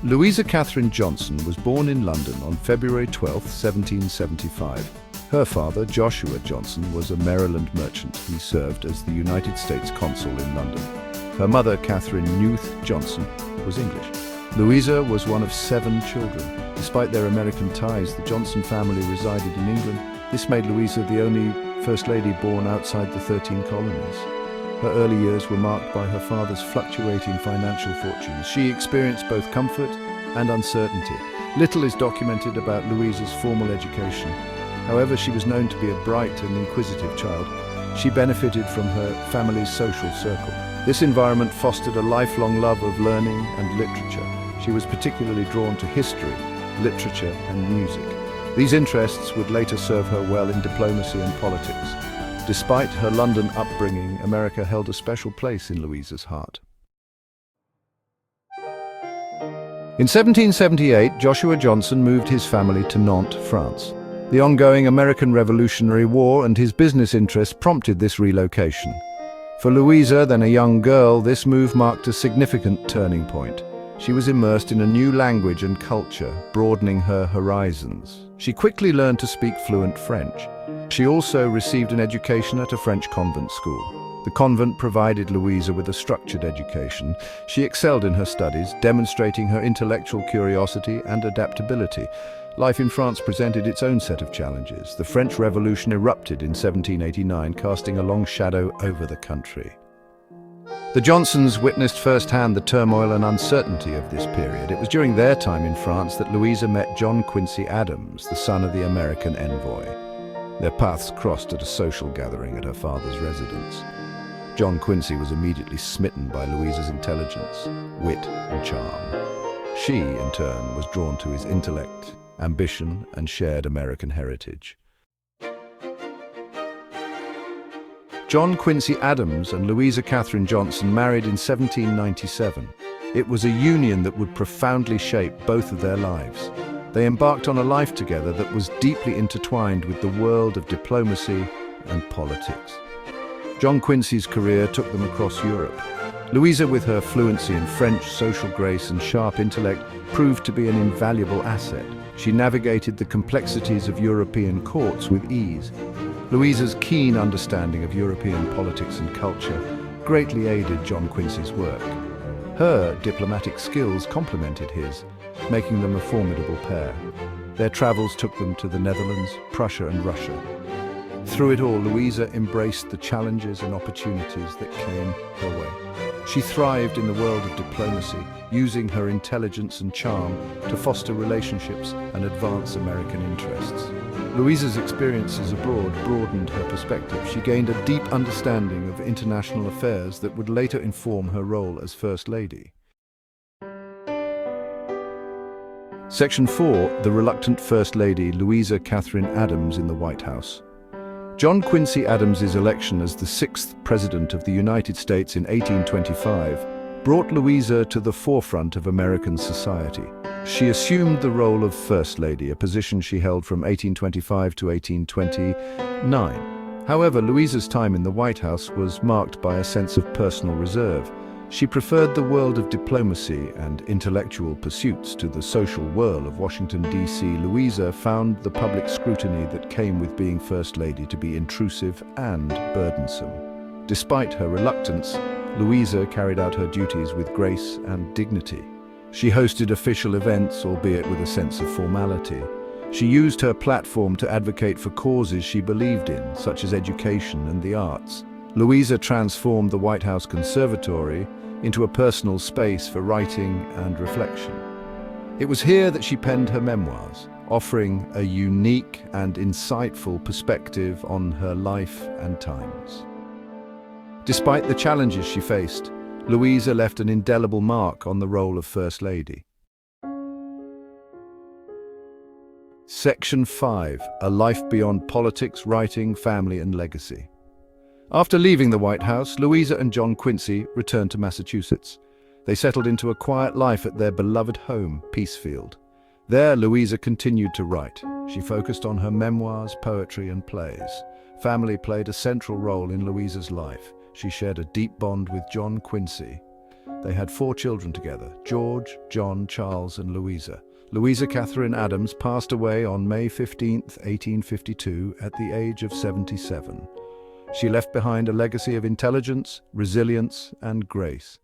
Louisa Catherine Johnson was born in London on February 12, 1775. Her father, Joshua Johnson, was a Maryland merchant. He served as the United States consul in London. Her mother, Catherine Newth Johnson, was English. Louisa was one of 7 children. Despite their American ties, the Johnson family resided in England. This made Louisa the only First Lady born outside the 13 colonies. Her early years were marked by her father's fluctuating financial fortunes. She experienced both comfort and uncertainty. Little is documented about Louisa's formal education. However, she was known to be a bright and inquisitive child. She benefited from her family's social circle. This environment fostered a lifelong love of learning and literature. She was particularly drawn to history, literature, and music. These interests would later serve her well in diplomacy and politics. Despite her London upbringing, America held a special place in Louisa's heart. In 1778, Joshua Johnson moved his family to Nantes, France. The ongoing American Revolutionary War and his business interests prompted this relocation. For Louisa, then a young girl, this move marked a significant turning point. She was immersed in a new language and culture, broadening her horizons. She quickly learned to speak fluent French. She also received an education at a French convent school. The convent provided Louisa with a structured education. She excelled in her studies, demonstrating her intellectual curiosity and adaptability. Life in France presented its own set of challenges. The French Revolution erupted in 1789, casting a long shadow over the country. The Johnsons witnessed firsthand the turmoil and uncertainty of this period. It was during their time in France that Louisa met John Quincy Adams, the son of the American envoy. Their paths crossed at a social gathering at her father's residence. John Quincy was immediately smitten by Louisa's intelligence, wit, and charm. She, in turn, was drawn to his intellect, ambition, and shared American heritage. John Quincy Adams and Louisa Catherine Johnson married in 1797. It was a union that would profoundly shape both of their lives. They embarked on a life together that was deeply intertwined with the world of diplomacy and politics. John Quincy's career took them across Europe. Louisa, with her fluency in French, social grace, and sharp intellect, proved to be an invaluable asset. She navigated the complexities of European courts with ease. Louisa's keen understanding of European politics and culture greatly aided John Quincy's work. Her diplomatic skills complemented his, making them a formidable pair. Their travels took them to the Netherlands, Prussia, and Russia. Through it all, Louisa embraced the challenges and opportunities that came her way. She thrived in the world of diplomacy, using her intelligence and charm to foster relationships and advance American interests. Louisa's experiences abroad broadened her perspective. She gained a deep understanding of international affairs that would later inform her role as First Lady. Section 4. The reluctant First Lady, Louisa Catherine Adams in the White House. John Quincy Adams's election as the 6th President of the United States in 1825 brought Louisa to the forefront of American society. She assumed the role of First Lady, a position she held from 1825 to 1829. However, Louisa's time in the White House was marked by a sense of personal reserve. She preferred the world of diplomacy and intellectual pursuits to the social whirl of Washington, D.C. Louisa found the public scrutiny that came with being First Lady to be intrusive and burdensome. Despite her reluctance, Louisa carried out her duties with grace and dignity. She hosted official events, albeit with a sense of formality. She used her platform to advocate for causes she believed in, such as education and the arts. Louisa transformed the White House Conservatory into a personal space for writing and reflection. It was here that she penned her memoirs, offering a unique and insightful perspective on her life and times. Despite the challenges she faced, Louisa left an indelible mark on the role of First Lady. Section 5. A life beyond politics, writing, family, and legacy. After leaving the White House, Louisa and John Quincy returned to Massachusetts. They settled into a quiet life at their beloved home, Peacefield. There, Louisa continued to write. She focused on her memoirs, poetry, and plays. Family played a central role in Louisa's life. She shared a deep bond with John Quincy. They had 4 children together: George, John, Charles, and Louisa. Louisa Catherine Adams passed away on May 15, 1852, at the age of 77. She left behind a legacy of intelligence, resilience, and grace.